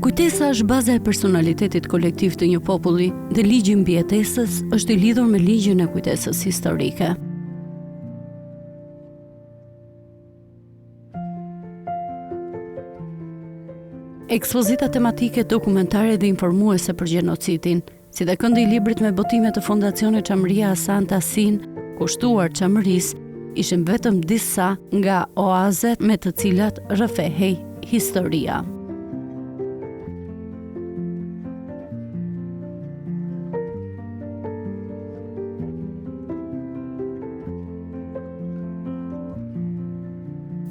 Kujtesa është baza e personalitetit kolektiv të një populli dhe ligji i mbijetesës është i lidhur me ligjin e kujtesës historike. Ekspozita tematike, dokumentare dhe informuese për gjenocidin, si dhe këndi i librit me botime të Fondacionit Çamëria Hasan Tasin, kushtuar Çamërisë, ishin vetëm disa nga oazet me të cilat rrëfehej historia.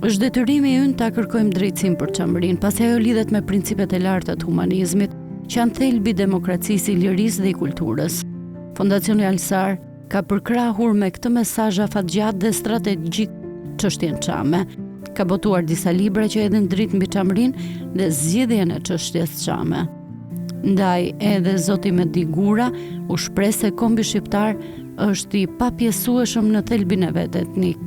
Është detyrimi ynë ta kërkojmë drejtësinë për Çamërinë, pasi ajo lidhet me principet e larta të humanizmit, që janë thelbi i demokracisë, i lirisë dhe i kulturës. Fondacioni Alsar ka përkrahur me këtë mesazh afatgjatë dhe strategjik çështjen çame. Ka botuar disa libra që hedhin dritë mbi Çamërinë dhe zgjedhjen e çështjes çame. Ndaj edhe zoti Mehdi Gura u shpreh se kombi shqiptar është i papjesueshëm në thelbin e vet etnik.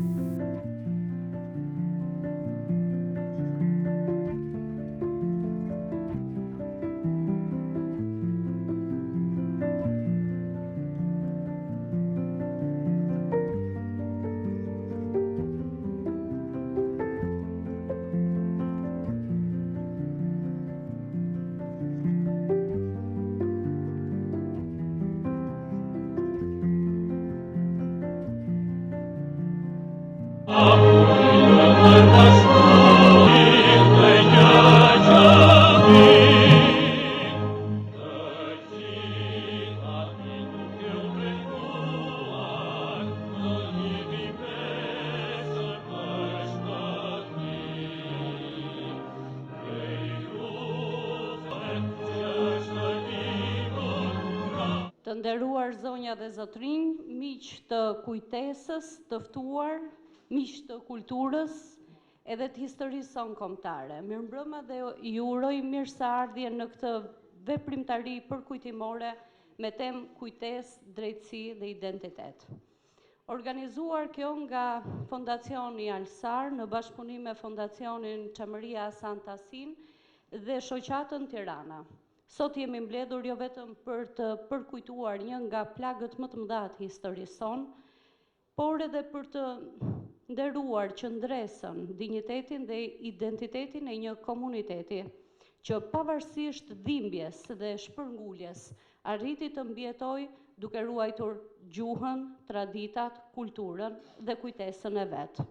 Të nderuar zonja dhe zotrinj, miq të kujtesës, të ftuar, miq të kulturës edhe të historisë son kombëtare. Mirëmbrëma dhe ju uroj mirëseardhje në këtë veprimtari përkujtimore me temë kujtesë, drejtësi dhe identitet. Organizuar kjo nga Fondacioni Alsar në bashkëpunim me Fondacionin Çamëria Hasan Tasin dhe Shoqatën Tirana. Sot jemi mbledhur jo vetëm për të përkujtuar një nga plagët më të mëdha të historisë sonë, por edhe për të nderuar qëndresën, dinjitetin dhe identitetin e një komuniteti që pavarësisht dhimbjes dhe shpërnguljes arriti të mbjetoj duke ruajtur gjuhën, traditat, kulturën dhe kujtesën e vet.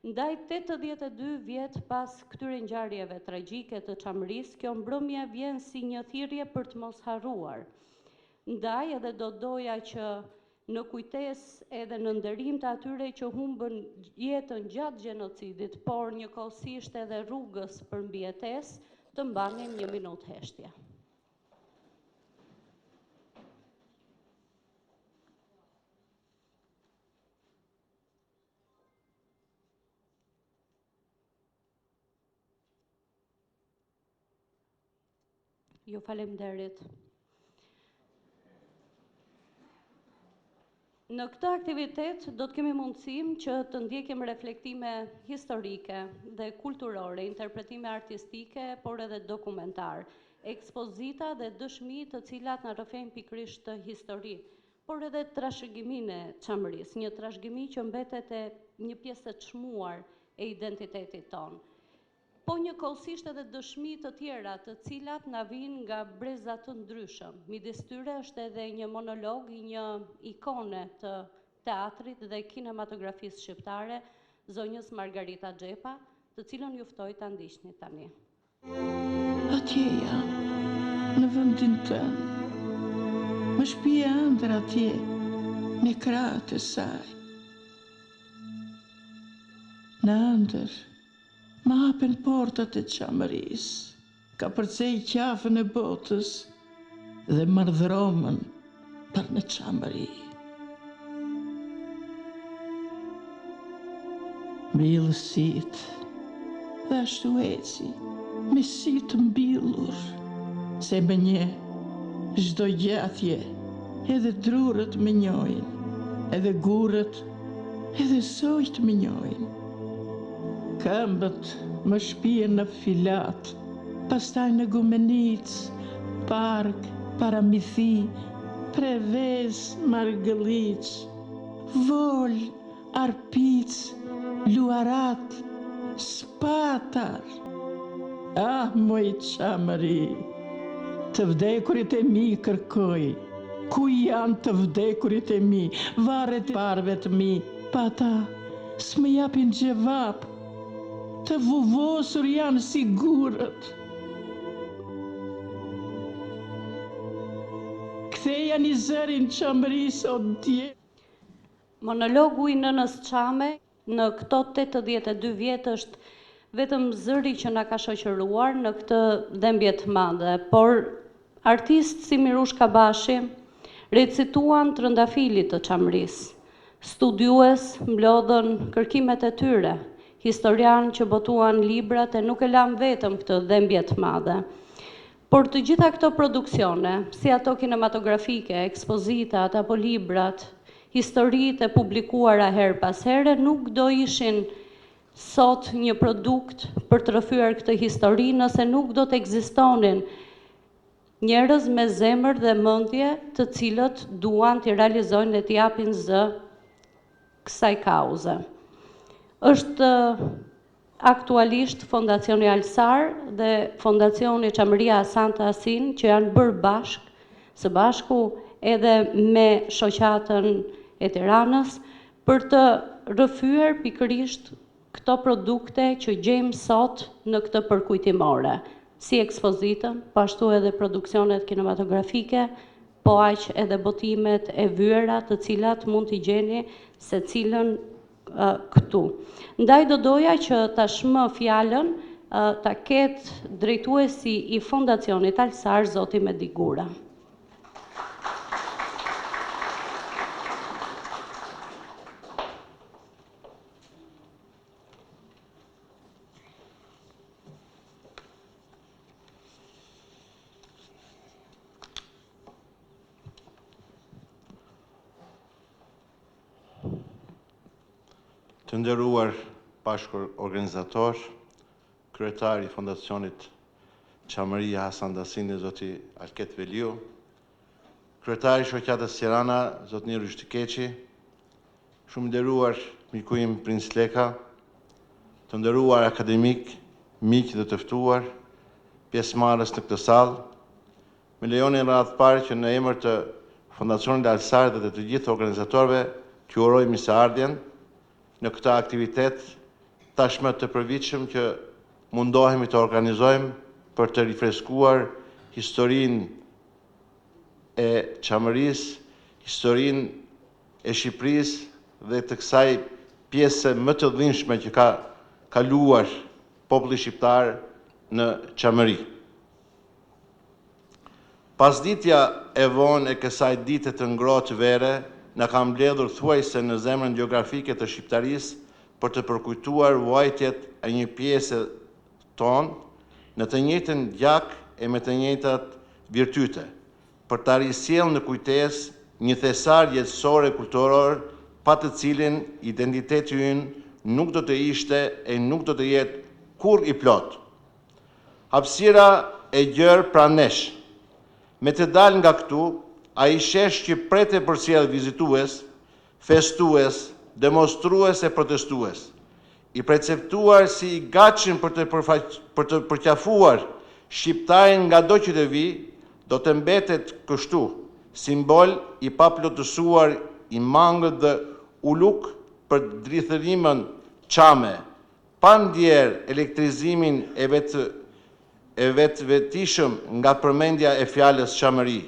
Ndaj 82 vjet pas këtyre ngjarjeve tragjike të Çamërisë, kjo mbrëmje vjen si një thirrje për të mos harruar. Ndaj edhe do doja që në kujtesë edhe në nderim të atyre që humbën jetën gjatë gjenocidit, por njëkohësisht edhe rrugës për mbijetesë, të mbanim një minutë heshtje. Ju falemnderit. Në këtë aktivitet do të kemi mundësim që të ndjekim reflektime historike dhe kulturore, interpretime artistike, por edhe dokumentar, ekspozita dhe dëshmi të cilat na rrëfejnë pikërisht të histori, por edhe trashëgiminë e Çamërisë, një trashëgimi që mbetet e një pjesë të çmuar e identitetit tonë. Po njëkohësisht edhe dëshmi të tjera të cilat na vijnë nga breza të ndryshëm. Midis tyre është edhe një monolog, një ikone të teatrit dhe kinematografisë shqiptare, zonjës Margarita Xhepa, të cilën ju ftoj ta ndiqni tani. Atje jam, në vendin tënë, më shpia ëndër atje, me krahët e saj. Në ëndër, më hapen portat e Çamërisë, ka përcej qafën e botës dhe mardhromën për në Çamëri. Mbilë sytë dhe ashtu eci, me sytë mbilur, se me një çdo gjatje, edhe drurët më njojnë, edhe gurët, edhe sojt më njojnë. Këmbët më shpijen në filat pastaj në Gumenic, park, Paramithi, Prevez, Margëlic, Vol, Arpic, Luarat, Spatar. Ah, moj Qamëri, të vdekurit e mi kërkoj. Ku janë të vdekurit e mi, varet parve të mi, pa ta s'më japin gjevap, të vuvosur janë sigurët. Ktheja një zërin Qamëris o dje. Monologu i nënës Çame në këto 82 vjet është vetëm zëri që na ka shoqëruar në këtë dhembje të madhe, por artistë si Mirush Kabashi recituan trëndafilit të Çamërisë. Studiues mblodhën kërkimet e tyre, historianë që botuan librat e nuk e lam vetëm këtë dhembje të madhe. Por të gjitha këto produksione, si ato kinematografike, ekspozitat apo librat, historitë e publikuara her pas here, nuk do ishin sot një produkt për të rrëfyer këtë histori nëse nuk do të ekzistonin njerëz me zemër dhe mendje të cilët duan të realizojnë dhe të japin zë kësaj kauze. Është aktualisht Fondacioni Alsar dhe Fondacioni Qamëria Santa Asin që janë bërë së bashku edhe me shoqatën e Tiranës për të rrëfyer pikërisht këto produkte që gjejmë sot në këtë përkujtimore, si ekspozitën, po ashtu edhe produksionet kinematografike, po aq edhe botimet e vyera të cilat mund t'i gjeni secilën këtu. Ndaj do doja që tashmë fjalën ta ketë drejtuesi i Fondacionit Alsar, zoti Medi Gura. Të nderuar bashkë organizator, kryetari i Fondacionit Qamëria Hasan Dasini, zoti Alket Veliu, kryetari i shoqatës Tirana, zoti Niro Shtikeqi, shumë nderuar miku im Princ Leka, të nderuar akademik, miq dhe të ftuar, pjesëmarrës në këtë sallë, më lejoni në radhë parë që në emër të Fondacionit Alsar dhe të gjithë organizatorëve t'ju uroj mirëseardhjen në këtë aktivitet tashmë të përvitshëm që mundohemi të organizojmë për të rifreskuar historinë e Qamërisë, historinë e Shqipërisë dhe të kësaj pjese më të dhimbshme që ka kaluar populli shqiptar në Qamëri. Pasditja e vonë e kësaj dite të ngrohtë vere na ka mbledhur thuajse në zemrën gjeografike të Shqiptarisë për të përkujtuar vuajtjet e një pjese tonë në të njëjtën gjak e me të njëjtat virtyte, për ta risjellë në kujtesë një thesar jetësor e kulturor pa të cilin identiteti ynë nuk do të ishte e nuk do të jetë kurrë i plot. Hapësira e gjerë pranë nesh. Me të dalë nga këtu, a i shesh që prete përcjell vizitues, festues, demonstrues e protestues, i perceptuar si i gatshëm për të përqafuar shqiptarin nga do që të vi, do të mbetet kështu, simbol i paplotësuar i mangët dhe uluk për drithërimën Çame, pa ndjerë elektrizimin e vetëvetishëm nga përmendja e fjalës Qamëri,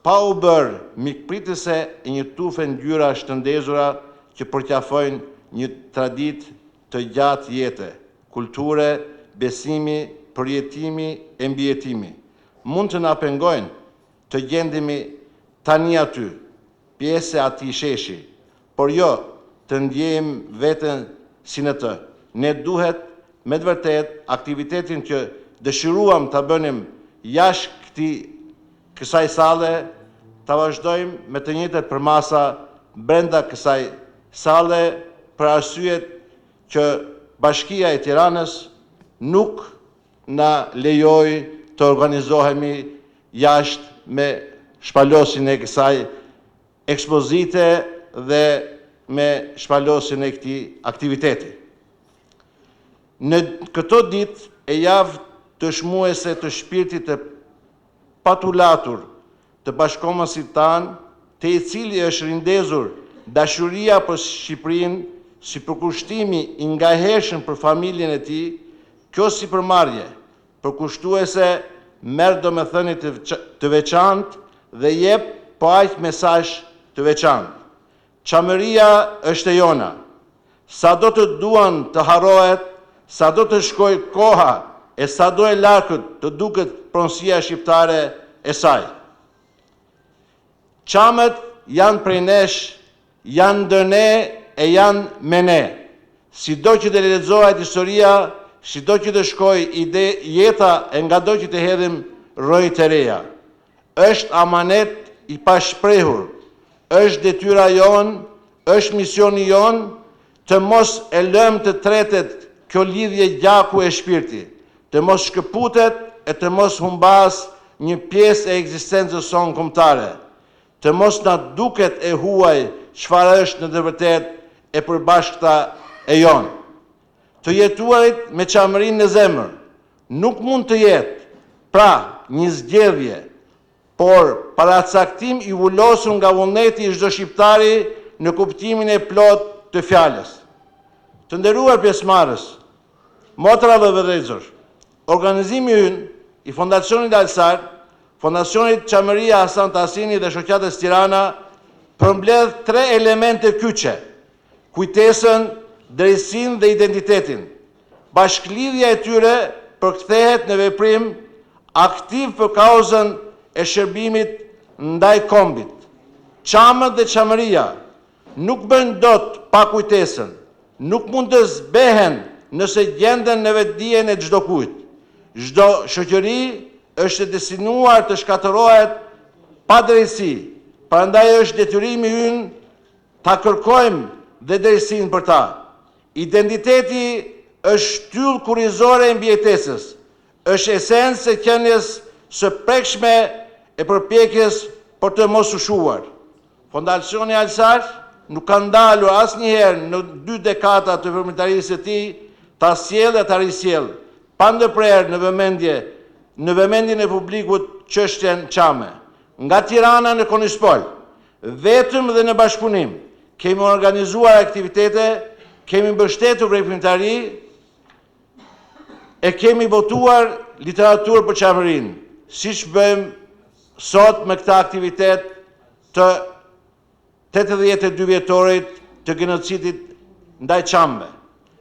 pa u bërë mikpritëse e një tufe ngjyra shëndezura që përqafojnë një traditë të gjatë jete, kulture, besimi, përjetimi e mbijetimi. Mund të na pengojnë të gjendemi tani aty, pjesë e atij sheshi, por jo të ndjejmë veten si në të. Ne duhet me të vërtet aktivitetin që dëshiruam ta bënim jashtë kësaj salle, ta vazhdojmë me të njëjtat përmasa brenda kësaj salle për arsyet që Bashkia e Tiranës nuk na lejoj të organizohemi jashtë me shpalosin e kësaj ekspozite dhe me shpalosin e këtij aktiviteti. Në këto ditë e javë të shmuese të shpirtit të patulatur të bashkomosit tanë, te i cili është rindezur dashuria për Shqipërinë si përkushtimi i ngahershëm për familjen e tij, kjo sipërmarrje përkushtuese merr domethënie të veçantë dhe jep po aq mesazh të veçantë. Çamëria është e jona. Sa do të duan të harrohet, sa do të shkoj koha e sa do e larkët të duket pronësia shqiptare e saj. Çamet janë prej nesh, janë ndër ne e janë me ne. Sido që të lexohet historia, sido që të shkoj jeta e nga do që të hedhim roj të reja. Është amanet i pashprehur, është detyra jonë, është misioni jonë të mos e lëm të tretet kjo lidhje gjaku e shpirti, të mos shkëputet e të mos humbas një pjesë e ekzistencës sonë kombëtare, të mos na duket e huaj çfarë është në të vërtetë e përbashkëta e jonë. Të jetuarit me çamërinë në zemër nuk mund të jetë pra një zgjedhje, por paracaktim i vullosur nga vullneti i çdo shqiptari në kuptimin e plot të fjalës. Të nderuar pjesëmarrës, motra dhe vëllezër, organizimi ynë i Fondacionit Alsar, Fondacionit Çamëria Hasan Tahsini dhe Shoqatës Tirana përmbledh 3 elemente kyçe: kujtesën, drejtsinë dhe identitetin. Bashkëlidhja e tyre përkthehet në veprim aktiv për kauzën e shërbimit ndaj kombit. Çamët dhe çamëria nuk bën dot pa kujtesën, nuk mund të zbehen nëse gjenden në vetdijen e çdo kujt. Çdo shoqëri është destinuar të shkatërohet pa drejtësi, prandaj është detyrimi ynë ta kërkojmë dhe drejtësinë për ta. Identiteti është shtyllë kurrizore e mbijetesës, është esencë e qenies së prekshme e përpjekjes për të mos ushuar. Fondacioni Alsar nuk ka ndalur asnjëherë në 2 dekada të veprimtarisë së tij ta sjellë dhe ta risjellë pa ndërprerje në vëmendjen e publikut çështjen çame. Nga Tirana në Konispol, vetëm dhe në bashkëpunim, kemi organizuar aktivitete, kemi mbështetur veprimtari e kemi botuar literaturë për çamërinë, siç bëjmë sot me këtë aktivitet të 82 vjetorit të genocidit ndaj çamëve.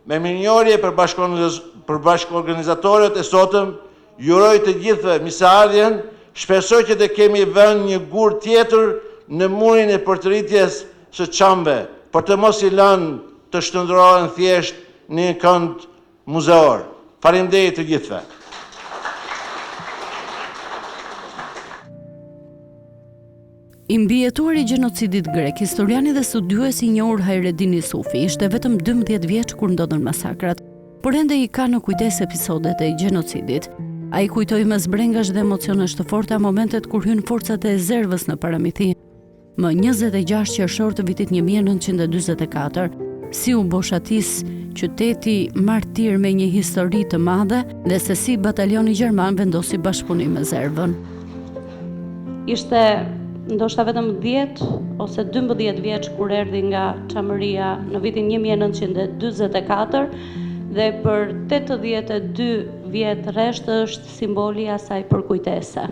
Me mirënjohje për bashkëorganizatorët e sotëm, juroj të gjithëve mirëseardhjen, shpresoj që të kemi vënë një gur tjetër në murin e përtëritjes së çamëve, për të mos i lënë të shndërrohen thjesht në një kënd muzeor. Faleminderit të gjithëve. I mbijetuari i gjenocidit grek, historiani dhe studiuesi i njohur Hayreddin Yusufi ishte vetëm 12 vjeç kur ndodhen masakrat, por ende i ka në kujdes episodet e gjenocidit. Ai kujtoi me zbrengash dhe emocionesh të forta momentet kur hyn forcat e rezervës në paramithi. Më 26 qershor të vitit 1944, si u boshatis qyteti martir me një histori të madhe dhe se si batalioni gjerman vendosi bashkëpunim me Zerbën. Ishte ndoshta vetëm 10 ose 12 vjeç kur erdhi nga çamëria në vitin 1944 dhe për 82 vjet rresht është simboli i asaj përkujtese.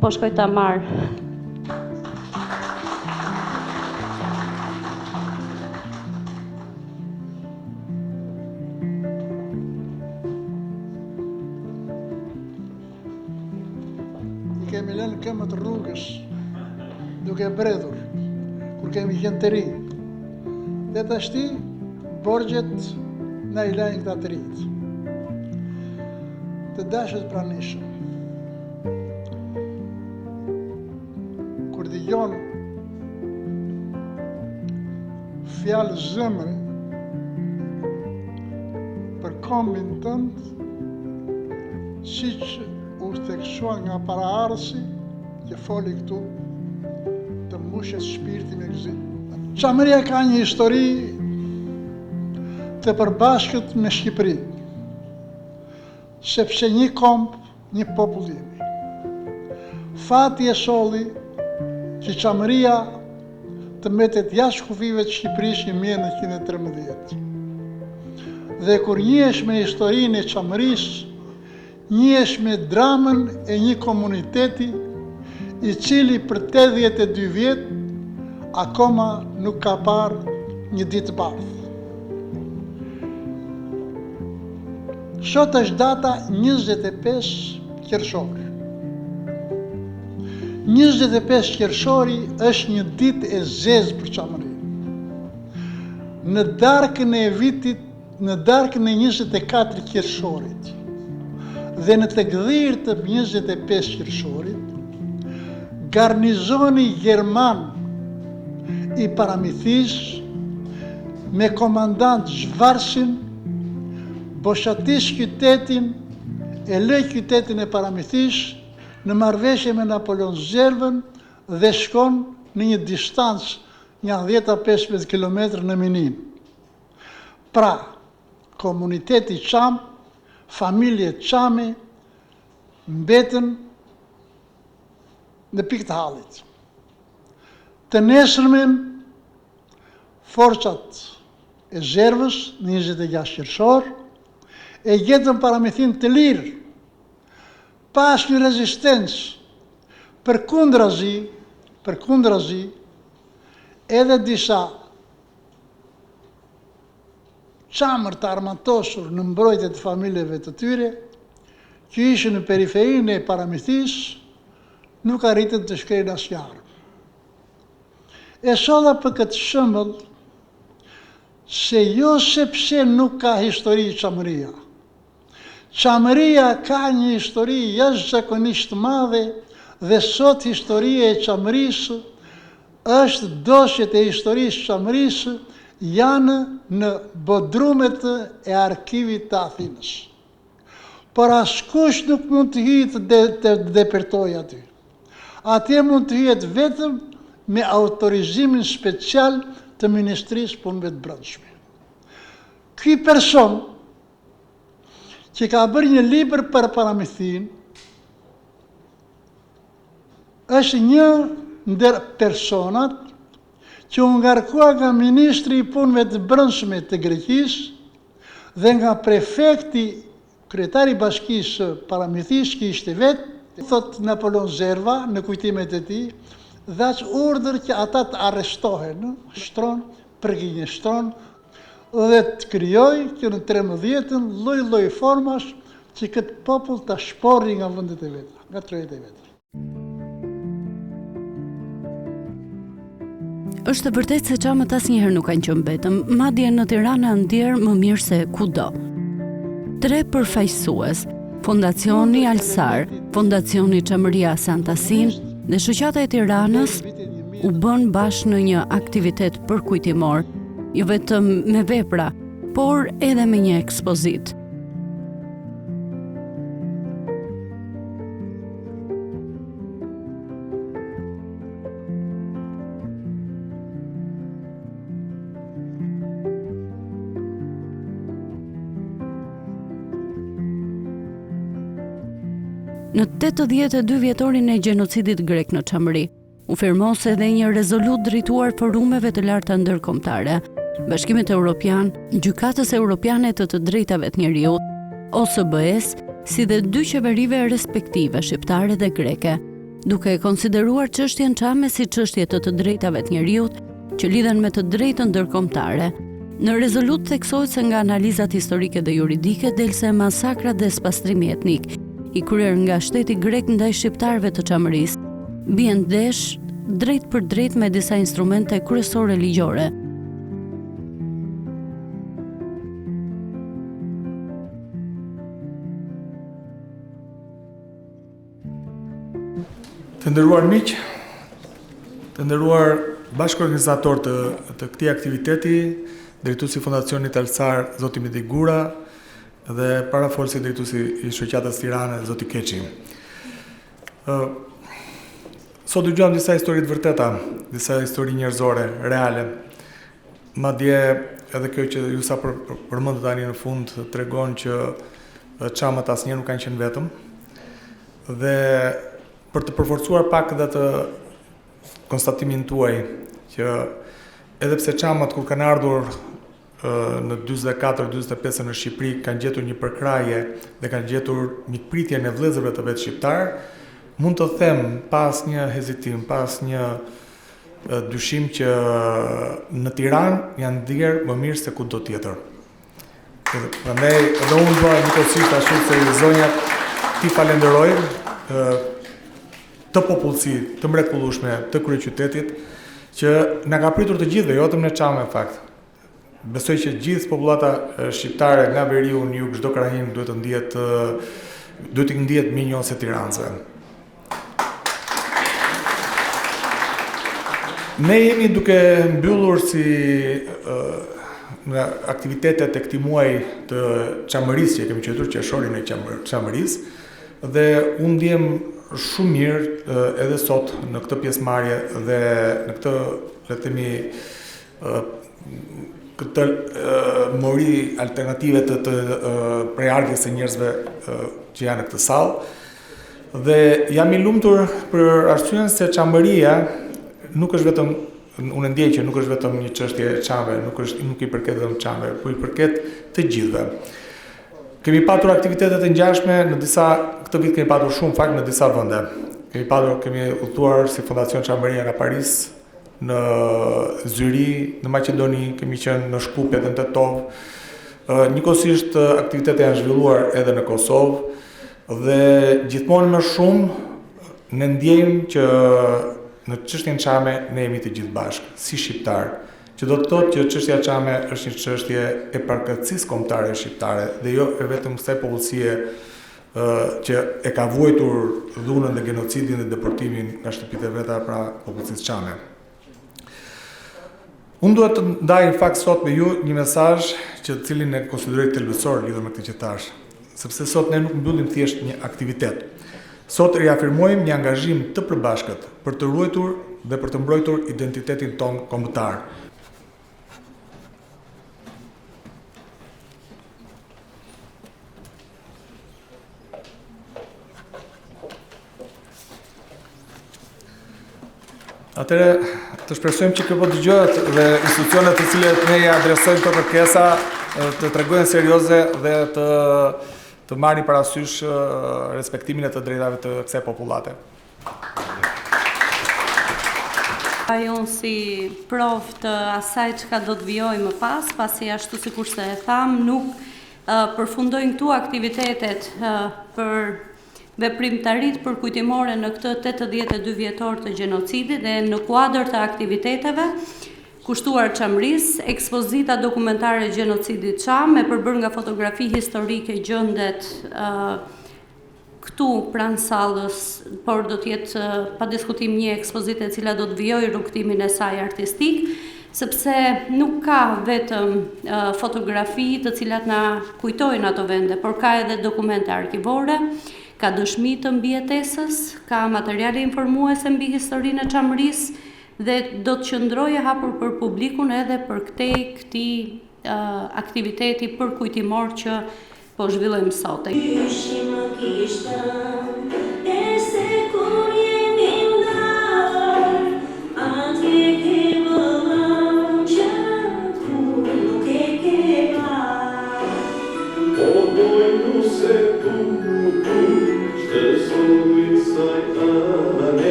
Po shkoj ta marr. Kemi lënë këmbët rrugës, duke bredhur, kur kemi qenë të rinj. Dhe tashti, borxhet na i lajnë këta të rinjt. Të dashët pranishëm. Kur dëgjon fjalë zemre për kombin tënd, siç u theksuan nga paraardhësi që foli këtu, të mbushet shpirti me gëzim. Çamëria ka një histori të përbashkët me Shqipërinë, sepse një komp, një popull jemi. Fati e solli që Çamëria të mbetet jashtë kufive të Shqipërisë 1913. Dhe kur njihesh me historinë e Çamërisë, njihesh me dramën e një komuniteti i cili për 82 vjet akoma nuk ka parë një ditë të bardhë. Sot është data 25 qershor. 25 qershori është një ditë e zezë për Çamërinë. Në darkën e vitit, në darkën e 24 qershorit dhe në të gdhirë të 25 qershorit, garnizoni gjerman i Paramithis me komandant Zhvarsin boshatis qytetin e lë qytetin e Paramithis në marrëveshje me Napoleon Zelvën dhe shkon në një distancë një 10-15 km në Minin. Pra, komuniteti Çam, familje Çami mbetën në pikë të hallit. Të nesërmen, forcat e Zervës në 26 qershor e gjetën Paramithin të lirë, pas një rezistencë përkundrazi, edhe disa çamër të armatosur në mbrojtje të familjeve të tyre, që ishin në periferinë e Paramithis, nuk arritën të shkrejnë asnjë armë. E sholla për këtë shembull se jo sepse nuk ka histori Çamëria. Çamëria ka një histori jashtëzakonisht të madhe dhe sot historia e Çamërisë është dosjet e historisë Çamërisë janë në bodrumet e arkivit të Athinës. Por askush nuk mund të hyjë të depertoj aty. Atje mund të hyjet vetëm me autorizimin special të Ministrisë Punëve të Brendshme. Ky person që ka bërë një libër për Paramithin është një ndër personat që u ngarkua nga Ministri i Punëve të Brendshme të Greqisë dhe nga prefekti kryetari i Bashkisë Paramithis që ishte vetë, thot Napoleon Zerva në kujtimet e tij, dhaç urdhër që ata të arrestohen, shtron, përgjigjështron, dhe të krijoj që në 13-ën lloj-lloj formash që këtë popull ta shporri nga vendet e veta, nga trojet e veta. Është vërtet se çamët asnjëherë nuk kanë qenë vetëm, madje në Tiranë ndjer më mirë se kudo. 3 përfaqësues, Fondacioni Alsar, Fondacioni Çamëria Santasin dhe Shoqata e Tiranës u bën bashkë në një aktivitet përkujtimor, jo vetëm me vepra, por edhe me një ekspozitë. Në 82 vjetorin e gjenocidit grek në Çamëri, u firmos edhe një rezolut drejtuar forumeve të larta ndërkombëtare, Bashkimit Evropian, Gjykatës Evropiane të drejtave të njeriut, OSBE-s, si dhe 2 qeverive respektive shqiptare dhe greke, duke konsideruar çështjen Çame si çështje të drejtave të njeriut që lidhen me të drejtën ndërkombëtare. Në rezolut theksohet se nga analizat historike dhe juridike del se masakra dhe spastrimi etnik i kryer nga shteti grek ndaj shqiptarëve të Çamërisë bien ndesh drejt për drejt me disa instrumente kryesore ligjore. Të nderuar miq, të nderuar bashkëorganizator të këtij aktiviteti, drejtuesi i Fondacionit Alsar, zoti Medi Gura, dhe parafolsi drejtuesi i shoqatës Tirane, zoti Keqi. Sot dëgjojmë disa histori të vërteta, disa histori njerëzore, reale. Madje edhe kjo që ju sa përmendët tani në fund tregon që çamët asnjëherë nuk kanë qenë vetëm. Dhe për të përforcuar pak dhe të konstatimin tuaj që edhe pse çamët kur kanë ardhur në 44-45 në Shqipëri kanë gjetur një përkraje dhe kanë gjetur mikpritjen e vëllezërve të vetë shqiptar, mund të them pas një hezitim, pas një dyshim që në Tiranë janë ndier më mirë se kudo tjetër. Prandaj edhe unë bëra njëkohësisht ashtu se zonjat ti falenderoj të popullsi të mrekullueshme të kryeqytetit që na ka pritur të gjithëve, jo vetëm në Çamë në fakt. Besoj që gjithë popullata shqiptare nga veriu në jug, çdo krahin duhet të ndihet më njëjtë se tiranëve. Ne jemi duke mbyllur si nga aktivitetet e këtij muaji të Çamërisë që kemi quajtur qershorin e Çamërisë dhe unë ndjem shumë mirë edhe sot në këtë pjesëmarrje dhe në këtë, le të themi, këtë mori alternative të prejarkjes së njerëzve që janë në këtë sallë dhe jam i lumtur për arsyen se Çamëria nuk është vetëm, unë ndjej që nuk është vetëm një çështje e Çamëve, nuk i përket vetëm Çamëve, por i përket të gjithëve. Kemi patur aktivitete të ngjashme këtë vit kemi patur shumë fakt në disa vende. Kemi udhëtuar si Fondacion Çamëria nga Paris, në Zyri, në Maqedoni, kemi qenë në Shkupje dhe në Tetov. Njëkohësisht aktivitetet janë zhvilluar edhe në Kosovë dhe gjithmonë më shumë ne ndjejmë që në çështjen Çame ne jemi të gjithë bashkë, si shqiptar, që do të thotë që çështja Çame është një çështje e përkatësisë kombëtare shqiptare dhe jo vetëm kësaj popullsie që e ka vuajtur dhunën dhe genocidin dhe deportimin nga shtëpitë e veta pra popullsisë Çame. Unë duhet të ndaj në fakt sot me ju një mesazh që cilin e konsideroj thelbësor lidhur me këtë që tash, sepse sot ne nuk mbyllim thjesht një aktivitet. Sot riafirmojmë një angazhim të përbashkët për të ruajtur dhe për të mbrojtur identitetin ton kombëtar. Atëre, të shpresojmë që kjo po dëgjohet dhe institucionet të cilet ne ja adresojmë të kërkesa të tregojnë serioze dhe të marrin parasysh respektimin e të drejtave të kësaj popullate. Ajo si provë të asaj çka do të vijojë më pas, pasi ashtu sikurse e tham, nuk përfundojnë këtu aktivitetet për veprimtarit përkujtimore në këtë 82 vjetor të gjenocidit dhe në kuadër të aktiviteteve kushtuar Çamërisë, ekspozita dokumentare gjenocidit Çam me përbërë nga fotografi historike gjendet këtu pranë sallës, por do të jetë pa diskutim një ekspozitë e cila do të vijojë rrugtimin e saj artistik, sepse nuk ka vetëm fotografi të cilat na kujtojnë ato vende, por ka edhe dokumente arkivore, ka dëshmi të mbijetesës, ka materiale informuese mbi historinë e Çamërisë dhe do të qëndrojë hapur për publikun edhe për këtij aktiviteti përkujtimor që po zhvillojmë sot.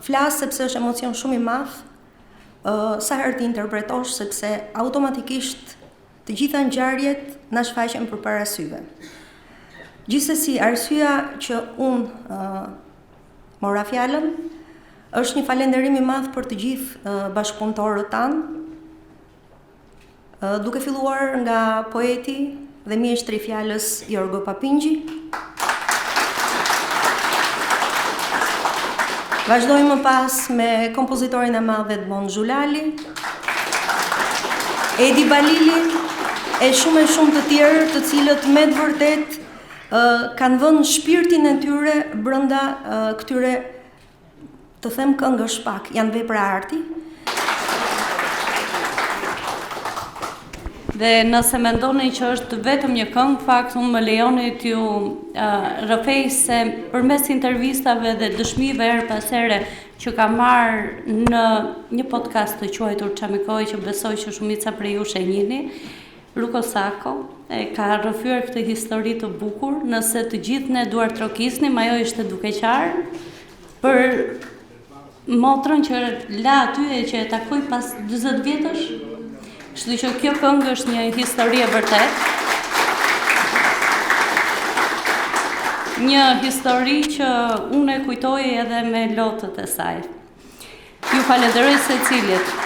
Flas sepse është emocion shumë i madh, sa herë të interpretosh sepse automatikisht të gjitha ngjarjet na shfaqen përpara syve. Gjithsesi, arsyeja që unë mora fjalën është një falënderim i madh për të gjithë bashkëpunëtorët tanë, duke filluar nga poeti dhe mjeshtri i fjalës Jorgo Papingji. Vazhdojmë më pas me kompozitorin e madh Edmond Xhulali, Edi Balili e shumë të tjerë të cilët me të vërtet kanë vënë shpirtin e tyre brenda këtyre, të them këngësh pak, janë vepra arti. Dhe nëse mendoni që është vetëm një këngë, fakt unë më lejoni t'ju rrëfej se përmes intervistave dhe dëshmive her pas here që ka marrë në një podcast të quajtur Çamikoj, që besoj që shumica prej jush e njihni, Ruko Sako e ka rrëfyer këtë histori të bukur. Nëse të gjithë ne duar trokisnim, ajo ishte duke qarë për motrën që la aty e që e takoi pas 40 vjetësh. Kështu që kjo këngë është një histori e vërtet. Një histori që unë e kujtoj edhe me lotët e saj. Ju falenderoj secilit.